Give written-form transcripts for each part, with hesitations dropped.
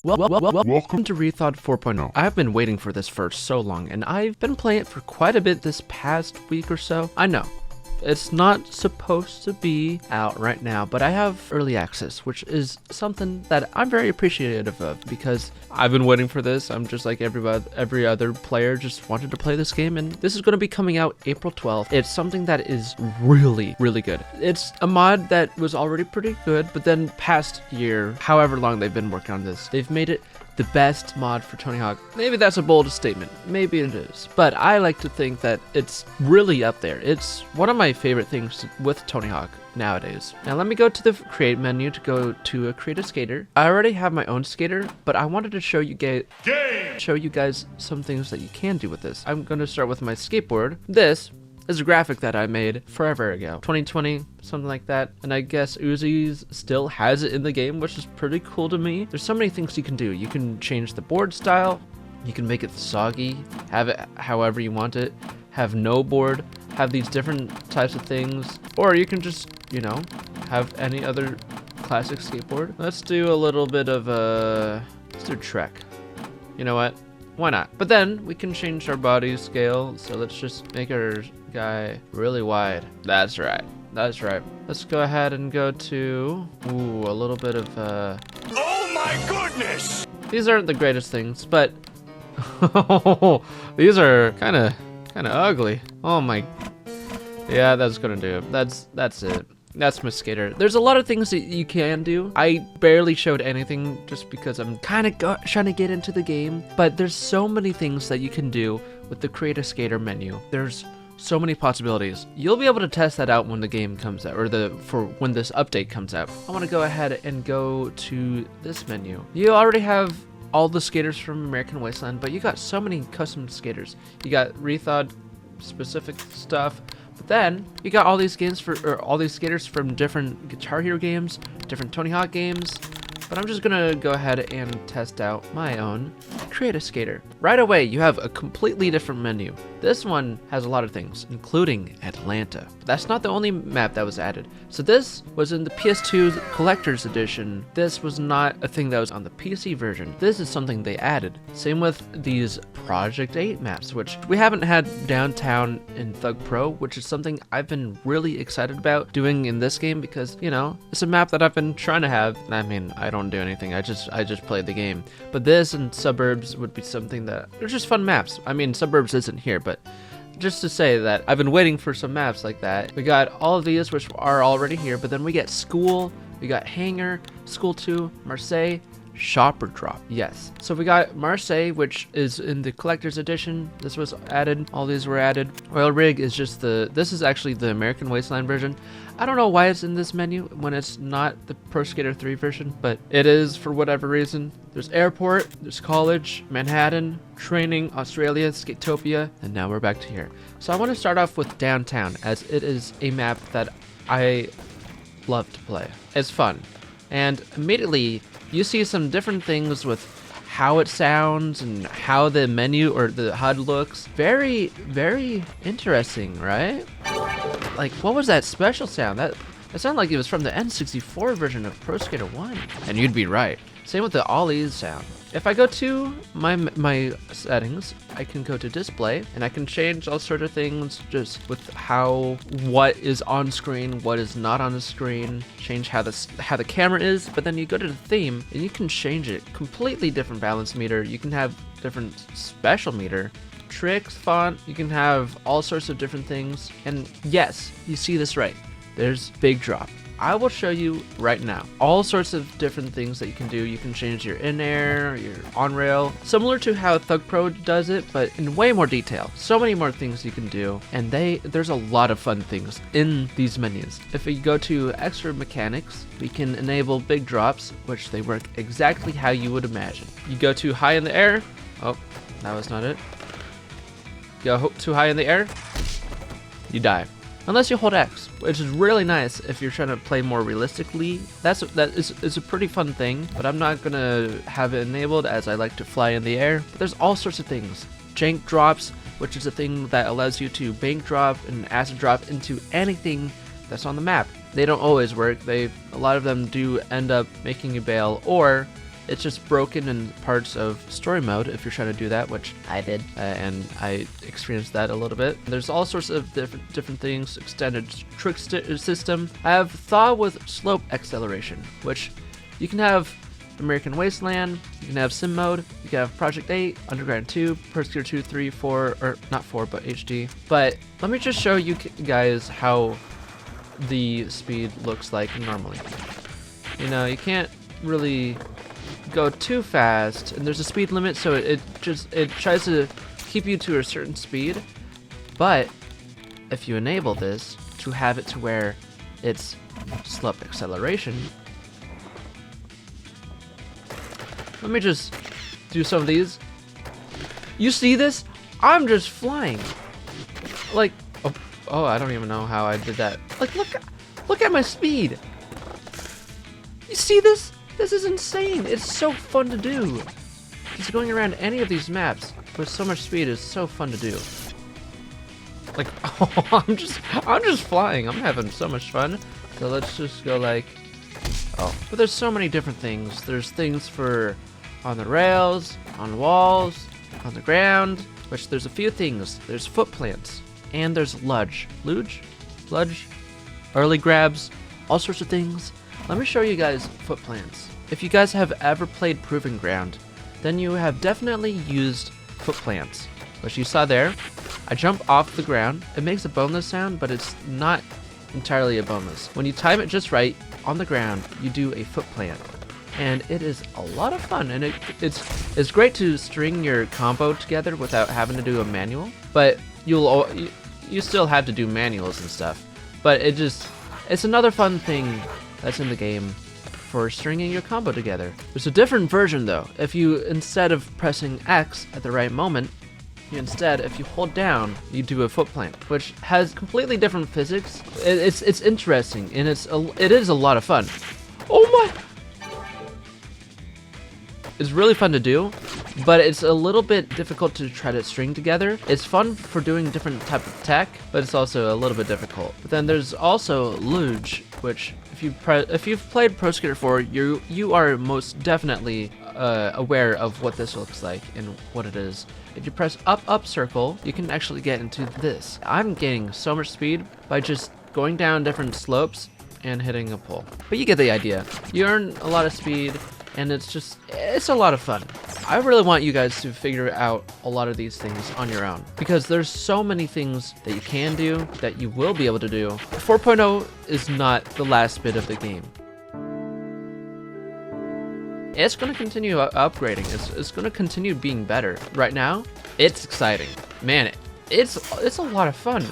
Welcome to reTHAWed 4.0. I've been waiting for this for so long, and I've been playing it for quite a bit this past week or so. I know, it's not supposed to be out right now, but I have early access, which is something that I'm very appreciative of because I've been waiting for this. I'm just like every other player, just wanted to play this game, and this is going to be coming out April 12th. It's something that is really, really good. It's a mod that was already pretty good, but then past year, however long they've been working on this, they've made it the best mod for Tony Hawk. Maybe that's a bold statement. Maybe it is. But I like to think that it's really up there. It's one of my favorite things with Tony Hawk nowadays. Now let me go to the create menu to go to create a skater. I already have my own skater, but I wanted to show you guys some things that you can do with this. I'm going to start with my skateboard. This is a graphic that I made forever ago, 2020, something like that. And I guess Uzis still has it in the game, which is pretty cool to me. There's so many things you can do. You can change the board style. You can make it soggy, have it however you want it, have no board, have these different types of things, or you can just, you know, have any other classic skateboard. Let's do a little bit of let's do Trek. You know what? Why not? But then we can change our body scale, so let's just make our guy really wide. That's right. That's right. Let's go ahead and go to a little bit of Oh my goodness! These aren't the greatest things, but these are kind of ugly. Oh my. Yeah, that's gonna do it. That's it. That's my skater. There's a lot of things that you can do. I barely showed anything just because I'm kind of trying to get into the game, but there's so many things that you can do with the create a skater menu. There's so many possibilities. You'll be able to test that out when the game comes out, or when this update comes out. I want to go ahead and go to this menu. You already have all the skaters from American Wasteland, but you got so many custom skaters. You got reTHAWed specific stuff. But then you got all these all these skaters from different Guitar Hero games, different Tony Hawk games. But I'm just gonna go ahead and test out my own create a skater. Right away, you have a completely different menu. This one has a lot of things, including Atlanta. But that's not the only map that was added. So this was in the PS2 Collector's Edition. This was not a thing that was on the PC version. This is something they added. Same with these Project 8 maps, which we haven't had downtown in Thug Pro, which is something I've been really excited about doing in this game because, you know, it's a map that I've been trying to have. I mean, I don't do anything. I just played the game. But this and Suburbs would be something that they're just fun maps. I mean, Suburbs isn't here, but just to say that I've been waiting for some maps like that. We got all of these which are already here, but then we get School, we got Hangar, School 2, Marseille, Shopper Drop. Yes. So we got Marseille, which is in the Collector's Edition. This was added. All these were added. Oil Rig is just this is actually the American Wasteland version. I don't know why it's in this menu when it's not the Pro Skater 3 version, but it is for whatever reason. There's Airport, there's College, Manhattan, Training, Australia, Skatopia, and now we're back to here. So I want to start off with Downtown, as it is a map that I love to play. It's fun. And immediately you see some different things with how it sounds and how the menu or the HUD looks. Very, very interesting, right? Like, what was that special sound? That sounded like it was from the N64 version of Pro Skater 1. And you'd be right. Same with the Ollie's sound. If I go to my settings, I can go to display and I can change all sorts of things just with what is on screen, what is not on the screen, change how the camera is, but then you go to the theme and you can change it. Completely different balance meter. You can have different special meter. Tricks, font, you can have all sorts of different things. And yes, you see this right. There's big drop. I will show you right now all sorts of different things that you can do. You can change your in-air, your on-rail, similar to how Thug Pro does it, but in way more detail. So many more things you can do, and there's a lot of fun things in these menus. If we go to extra mechanics, we can enable big drops, which they work exactly how you would imagine. You go too high in the air. Oh, that was not it. Go too high in the air, you die. Unless you hold X, which is really nice if you're trying to play more realistically. That is a pretty fun thing, but I'm not gonna have it enabled as I like to fly in the air. But there's all sorts of things. Jank drops, which is a thing that allows you to bank drop and acid drop into anything that's on the map. They don't always work. A lot of them do end up making you bail, or It's just broken in parts of story mode if you're trying to do that, which I did, and I experienced that a little bit. There's all sorts of different things. Extended trick system. I have thaw with slope acceleration, which you can have American Wasteland, you can have Sim mode, you can have Project 8, Underground 2, Persecutor 2, 3, 4, or not 4, but HD. But let me just show you guys how the speed looks like normally. You know, you can't really go too fast, and there's a speed limit, so it tries to keep you to a certain speed. But if you enable this to have it to where it's slope acceleration, let me just do some of these. You see this? I'm just flying. Like, oh, I don't even know how I did that. Like, look at my speed. You see this? This is insane. It's so fun to do. Just going around any of these maps with so much speed is so fun to do. Like, oh, I'm just flying. I'm having so much fun. So let's just go like, oh, but there's so many different things. There's things for on the rails, on walls, on the ground, which there's a few things. There's foot plants, and there's ludge, early grabs, all sorts of things. Let me show you guys foot plants. If you guys have ever played Proving Ground, then you have definitely used foot plants, which you saw there. I jump off the ground. It makes a boneless sound, but it's not entirely a boneless. When you time it just right on the ground, you do a foot plant, and it is a lot of fun. And it's great to string your combo together without having to do a manual. But you still have to do manuals and stuff. But it's another fun thing that's in the game for stringing your combo together. There's a different version though. If you, instead of pressing X at the right moment, if you hold down, you do a foot plant, which has completely different physics. It's interesting, and it is a lot of fun. Oh my! It's really fun to do, but it's a little bit difficult to try to string together. It's fun for doing different type of tech, but it's also a little bit difficult. But then there's also luge, which if you've played Pro Skater 4, you are most definitely aware of what this looks like and what it is. If you press up circle, you can actually get into this. I'm gaining so much speed by just going down different slopes and hitting a pole. But you get the idea. You earn a lot of speed, and it's a lot of fun. I really want you guys to figure out a lot of these things on your own, because there's so many things that you can do, that you will be able to do. 4.0 is not the last bit of the game. It's going to continue upgrading. It's going to continue being better. Right now, it's exciting. Man, it's a lot of fun.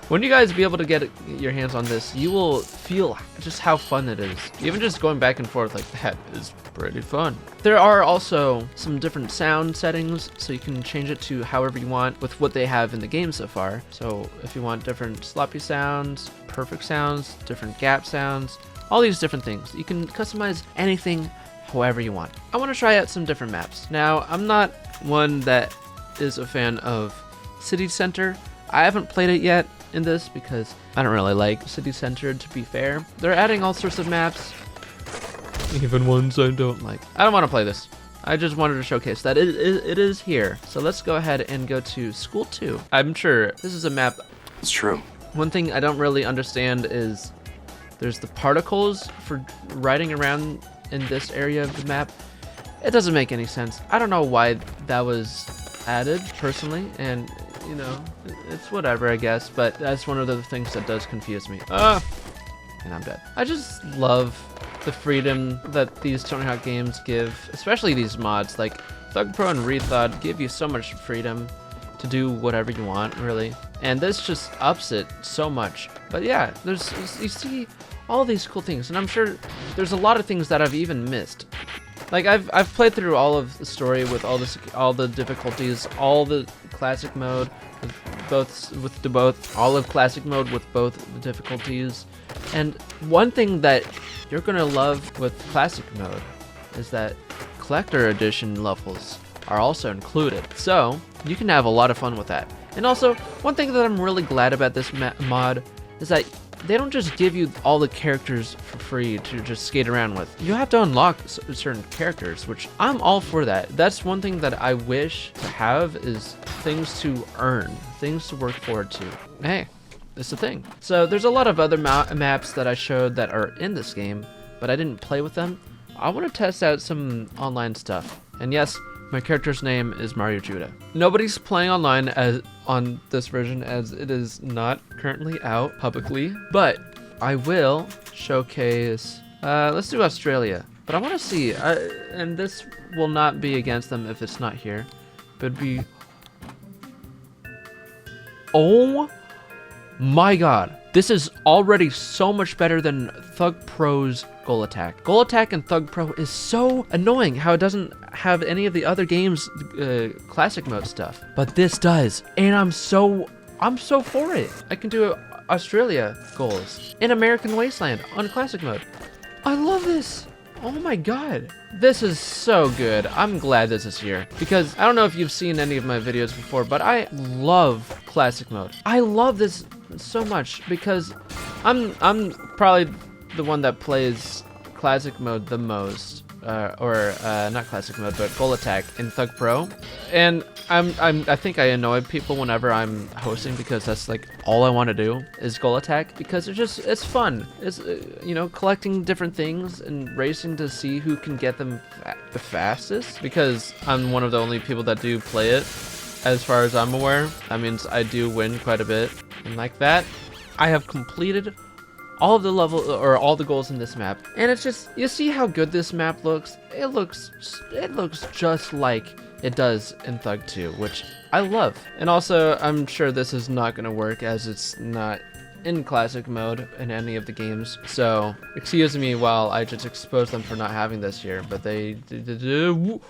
When you guys be able to get your hands on this, you will feel just how fun it is. Even just going back and forth like that is pretty fun. There are also some different sound settings, so you can change it to however you want with what they have in the game so far. So if you want different sloppy sounds, perfect sounds, different gap sounds, all these different things. You can customize anything however you want. I want to try out some different maps. Now, I'm not one that is a fan of City Center. I haven't played it yet in this because I don't really like City Center, to be fair. They're adding all sorts of maps, even ones I don't like. I don't want to play this. I just wanted to showcase that it is here. So let's go ahead and go to School 2. I'm sure this is a map. It's true. One thing I don't really understand is there's the particles for riding around in this area of the map. It doesn't make any sense. I don't know why that was added personally, and you know, it's whatever, I guess, but that's one of the things that does confuse me. And I'm dead. I just love the freedom that these Tony Hawk games give, especially these mods. Like Thug Pro and reTHAWed give you so much freedom to do whatever you want, really, and this just ups it so much. But yeah, you see all these cool things, and I'm sure there's a lot of things that I've even missed. Like I've played through all of the story with all the difficulties, all the classic mode, all of classic mode with both the difficulties. And one thing that you're gonna love with classic mode is that collector edition levels are also included, so you can have a lot of fun with that. And also, one thing that I'm really glad about this mod is that they don't just give you all the characters for free to just skate around with. You have to unlock certain characters, which I'm all for that. That's one thing that I wish to have, is things to earn, things to work forward to. Hey, it's a thing. So there's a lot of other maps that I showed that are in this game, but I didn't play with them. I want to test out some online stuff. And yes, my character's name is Mario Judah. Nobody's playing online on this version, as it is not currently out publicly, but I will showcase, let's do Australia. But I want to see, and this will not be against them if it's not here, but it'd be, oh my god, this is already so much better than Thug Pro's Goal Attack. Goal Attack and Thug Pro is so annoying how it doesn't have any of the other games classic mode stuff, but this does, and I'm so for it. I can do Australia goals in American Wasteland on classic mode. I love this. Oh my god, this is so good. I'm glad this is here, because I don't know if you've seen any of my videos before, but I love classic mode. I love this so much because I'm probably the one that plays classic mode the most, not classic mode, but Goal Attack in Thug Pro, and I think I annoy people whenever I'm hosting, because that's like all I want to do is Goal Attack, because it's fun. It's you know, collecting different things and racing to see who can get them the fastest, because I'm one of the only people that do play it. As far as I'm aware, that means I do win quite a bit, and like that, I have completed all of the level, or all the goals in this map, and it's just, you see how good this map looks. It looks just like it does in Thug 2, which I love. And also, I'm sure this is not going to work, as it's not in classic mode in any of the games, so excuse me while I just expose them for not having this here, but they do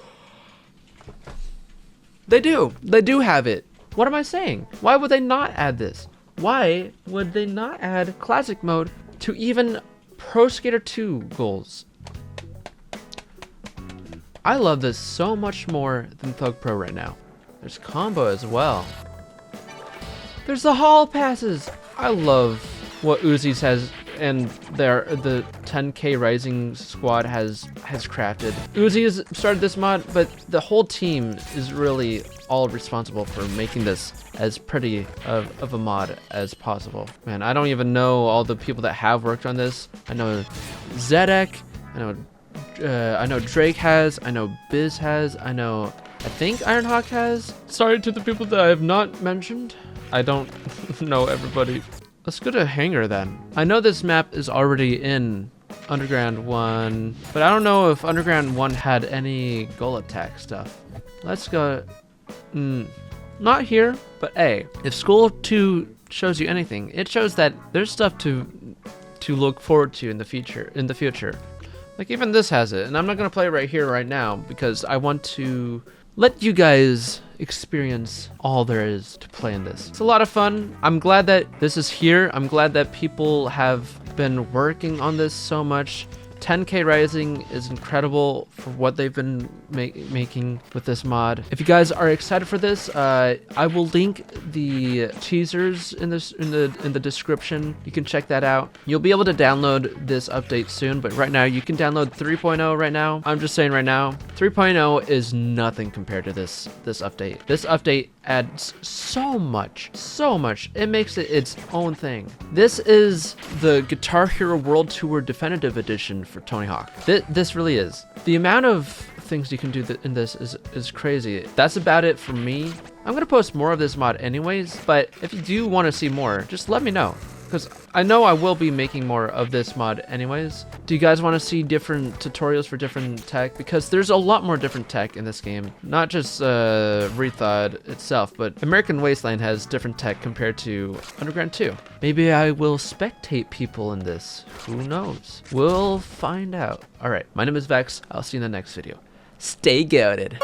have it. What am I saying? Why would they not add this? Why would they not add classic mode to even Pro Skater 2 goals? I love this so much more than Thug Pro right now. There's combo as well. There's the hall passes. I love what Uzis has, and the 10K Rising squad has crafted. Uzis started this mod, but the whole team is really all responsible for making this as pretty of a mod as possible. Man, I don't even know all the people that have worked on this. I know Zedek, I know Drake has, I know Biz has, I think Ironhawk has. Sorry to the people that I have not mentioned. I don't know everybody. Let's go to Hangar then. I know this map is already in Underground 1, but I don't know if Underground 1 had any Goal Attack stuff. Let's go. Not here, but hey, if School 2 shows you anything, it shows that there's stuff to look forward to in the future. Like even this has it, and I'm not gonna play it right here, right now, because I want to let you guys experience all there is to play in this. It's a lot of fun. I'm glad that this is here. I'm glad that people have been working on this so much. 10K Rising is incredible for what they've been making with this mod. If you guys are excited for this, I will link the teasers in the description. You can check that out. You'll be able to download this update soon, but right now you can download 3.0 right now. I'm just saying right now, 3.0 is nothing compared to this update. This update adds so much. It makes it its own thing. This is the Guitar Hero World Tour Definitive Edition for Tony Hawk. This really is. The amount of things you can do in this is crazy. That's about it for me. I'm gonna post more of this mod anyways, but if you do want to see more, just let me know, because I know I will be making more of this mod anyways. Do you guys want to see different tutorials for different tech? Because there's a lot more different tech in this game. Not just reTHAWed itself, but American Wasteland has different tech compared to Underground 2. Maybe I will spectate people in this. Who knows? We'll find out. Alright, my name is Vex. I'll see you in the next video. Stay goated.